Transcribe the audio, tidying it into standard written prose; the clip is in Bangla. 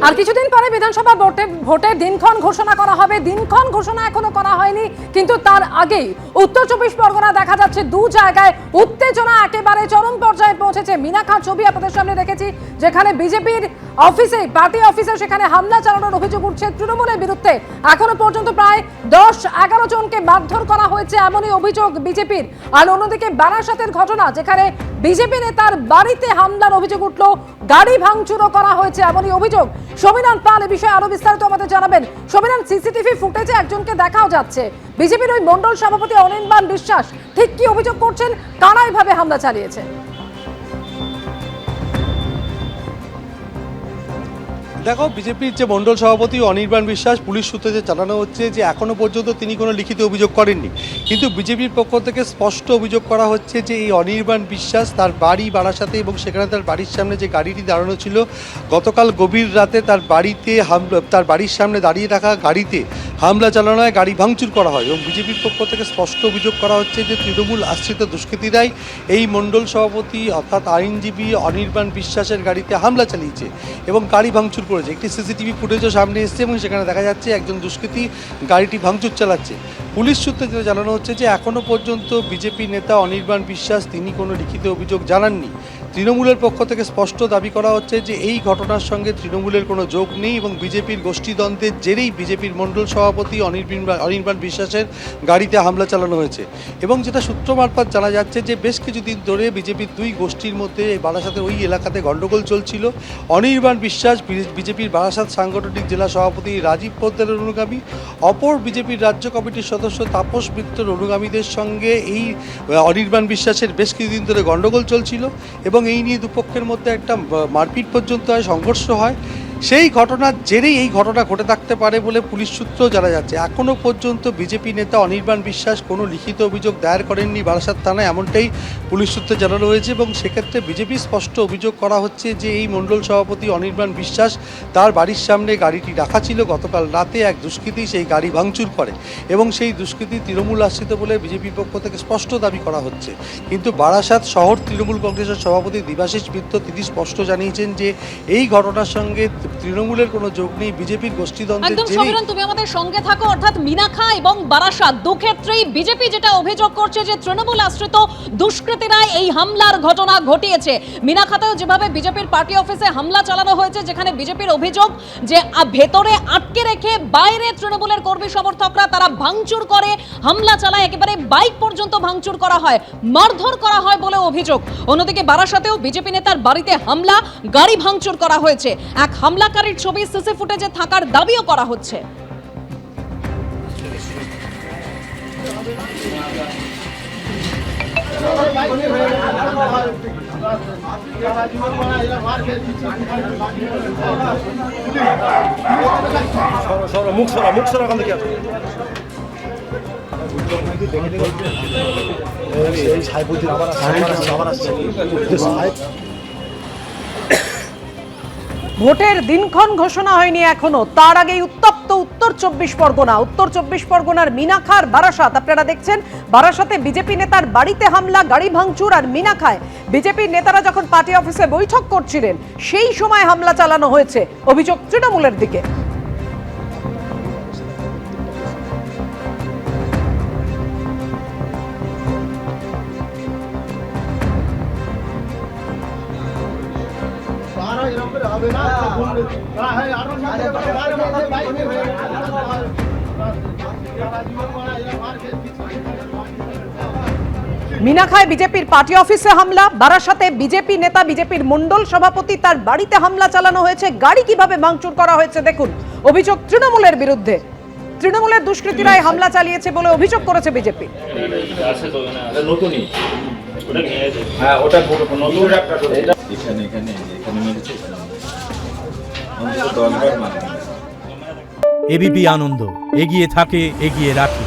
আর কিছুদিন পরে বিধানসভা ভোটের দিনক্ষণ ঘোষণা করা হবে। দিনক্ষণ ঘোষণা এখনো করা হয়নি, কিন্তু তার আগেই উত্তর চব্বিশ পরগনা দেখা যাচ্ছে দু জায়গায় উত্তেজনা একেবারে চরম পর্যায়ে পৌঁছেছে। মিনাখার ছবি আপনাদের সামনে রেখেছি, যেখানে বিজেপির অফিসে, পার্টি অফিসে, সেখানে হামলা চালানোর অভিযোগ উঠছে তৃণমূলের বিরুদ্ধে। এখনো পর্যন্ত প্রায় 10-11 জনকে মারধর করা হয়েছে, এমনই অভিযোগ বিজেপির। আর অন্যদিকে বারাসাতের ঘটনা, যেখানে বিজেপি নেতার বাড়িতে হামলার অভিযোগ উঠলো, গাড়ি ভাঙচুরও করা হয়েছে, এমনই অভিযোগ। সমীরণ পাল এ বিষয়ে আরো বিস্তারিত আমাদের জানাবেন। সমীরণ, সিসিটিভি ফুটেজে একজনকে দেখাও যাচ্ছে, বিজেপির ওই মন্ডল সভাপতি অনির্বাণ বিশ্বাস। ঠিক কি অভিযোগ করছেন, কারা এভাবে হামলা চালিয়েছে? দেখো, বিজেপির যে মণ্ডল সভাপতি অনির্বাণ বিশ্বাস, পুলিশ সূত্রে যে জানানো হচ্ছে যে এখনো পর্যন্ত তিনি কোনো লিখিত অভিযোগ করেননি, কিন্তু বিজেপির পক্ষ থেকে স্পষ্ট অভিযোগ করা হচ্ছে যে এই অনির্বাণ বিশ্বাস তার বাড়ি বারাসাতে এবং সেখানে তার বাড়ির সামনে যে গাড়িটি দাঁড়ানো ছিল, গতকাল গভীর রাতে তার বাড়ির সামনে দাঁড়িয়ে থাকা গাড়িতে হামলা চালানো হয়, গাড়ি ভাঙচুর করা হয়। এবং বিজেপির পক্ষ থেকে স্পষ্ট অভিযোগ করা হচ্ছে যে তৃণমূল আশ্রিত দুষ্কৃতীরাই এই মণ্ডল সভাপতি অর্থাৎ আইনজীবী অনির্বাণ বিশ্বাসের গাড়িতে হামলা চালিয়েছে এবং গাড়ি ভাঙচুর করেছে। একটি সিসিটিভি ফুটেজও সামনে এসছে এবং সেখানে দেখা যাচ্ছে একজন দুষ্কৃতী গাড়িটি ভাঙচুর চালাচ্ছে। পুলিশ সূত্রে যেটা জানানো হচ্ছে যে এখনও পর্যন্ত বিজেপি নেতা অনির্বাণ বিশ্বাস তিনি কোনো লিখিত অভিযোগ জানাননি। তৃণমূলের পক্ষ থেকে স্পষ্ট দাবি করা হচ্ছে যে এই ঘটনার সঙ্গে তৃণমূলের কোনো যোগ নেই এবং বিজেপির গোষ্ঠীদ্বন্দ্বের জেরেই বিজেপির মণ্ডল সভাপতি অনির্বাণ বিশ্বাসের গাড়িতে হামলা চালানো হয়েছে। এবং যেটা সূত্র মারফত জানা যাচ্ছে যে বেশ কিছুদিন ধরে বিজেপির দুই গোষ্ঠীর মধ্যে বারাসাতের ওই এলাকাতে গণ্ডগোল চলছিল। অনির্বাণ বিশ্বাস বিজেপির বারাসাত সাংগঠনিক জেলা সভাপতি রাজীব পোদ্দারের অনুগামী, অপর বিজেপির রাজ্য কমিটির সদস্য তাপস মিত্রের অনুগামীদের সঙ্গে এই অনির্বাণ বিশ্বাসের বেশ কিছুদিন ধরে গণ্ডগোল চলছিল এবং এই নিয়ে দুপক্ষের মধ্যে একটা মারপিট পর্যন্ত হয়, সংঘর্ষ হয়। সেই ঘটনার জেরেই এই ঘটনা ঘটে থাকতে পারে বলে পুলিশ সূত্রেও জানা যাচ্ছে। এখনও পর্যন্ত বিজেপি নেতা অনির্বাণ বিশ্বাস কোনো লিখিত অভিযোগ দায়ের করেননি বারাসাত থানায়, এমনটাই পুলিশ সূত্রে জানানো হয়েছে। এবং সেক্ষেত্রে বিজেপি স্পষ্ট অভিযোগ করা হচ্ছে যে এই মণ্ডল সভাপতি অনির্বাণ বিশ্বাস তার বাড়ির সামনে গাড়িটি রাখা ছিল, গতকাল রাতে এক দুষ্কৃতী সেই গাড়ি ভাঙচুর করে এবং সেই দুষ্কৃতী তৃণমূল আশ্রিত বলে বিজেপির পক্ষ থেকে স্পষ্ট দাবি করা হচ্ছে। কিন্তু বারাসাত শহর তৃণমূল কংগ্রেসের সভাপতি দেবাশিস মিত্র তিনি স্পষ্ট জানিয়েছেন যে এই ঘটনার সঙ্গে তৃণমূলের কোনো যোগ নেই, বিজেপির গোষ্ঠীদ্বন্দ্বের একদম। সমীরণ, তুমি আমাদের সঙ্গে থাকো। অর্থাৎ মিনাখা এবং বারাসাত দু ক্ষেত্রেই বিজেপি যেটা অভিযোগ করছে যে তৃণমূল আশ্রিত দুষ্কৃতীরা এই হামলার ঘটনা ঘটিয়েছে। মিনাখাতেও যেভাবে বিজেপির পার্টি অফিসে হামলা চালানো হয়েছে, যেখানে বিজেপির অভিযোগ যে ভেতরে আটকে রেখে বাইরে তৃণমূলের কর্মী সমর্থকরা তারা ভাঙচুর করে, হামলা চালায়, একেবারে বাইক পর্যন্ত ভাঙচুর করা হয়, মারধর করা হয় বলে অভিযোগ। অন্যদিকে বারাসাতেও বিজেপি নেতার বাড়িতে হামলা, গাড়ি ভাঙচুর করা হয়েছে। এক হামলাকারীর ছবি সিসি ফুটেজে থাকার দাবিও করা হচ্ছে। মুখ সরা কান থেকে ভোটের দিনক্ষণ ঘোষণা হয়নি এখনো, তার আগেই উত্তপ্ত উত্তর চব্বিশ পরগনা। উত্তর চব্বিশ পরগনার মিনাখার বারাসাত আপনারা দেখছেন। বারাসাতে বিজেপি নেতার বাড়িতে হামলা, গাড়ি ভাঙচুর। আর মিনাখায় বিজেপির নেতারা যখন পার্টি অফিসে বৈঠক করছিলেন সেই সময় হামলা চালানো হয়েছে, অভিযোগ তৃণমূলের দিকে। মিনাখায় বিজেপির পার্টি অফিসে হামলা, বারাসাতে বিজেপি নেতা বিজেপির মণ্ডল সভাপতি তার বাড়িতে হামলা চালানো হয়েছে, গাড়ি কিভাবে ভাঙচুর করা হয়েছে দেখুন। অভিযোগ তৃণমূলের বিরুদ্ধে, তৃণমূলের দুষ্কৃতীরাই হামলা চালিয়েছে বলে অভিযোগ করেছে বিজেপি। এবিপি আনন্দ এগিয়ে থাকে, এগিয়ে রাখে।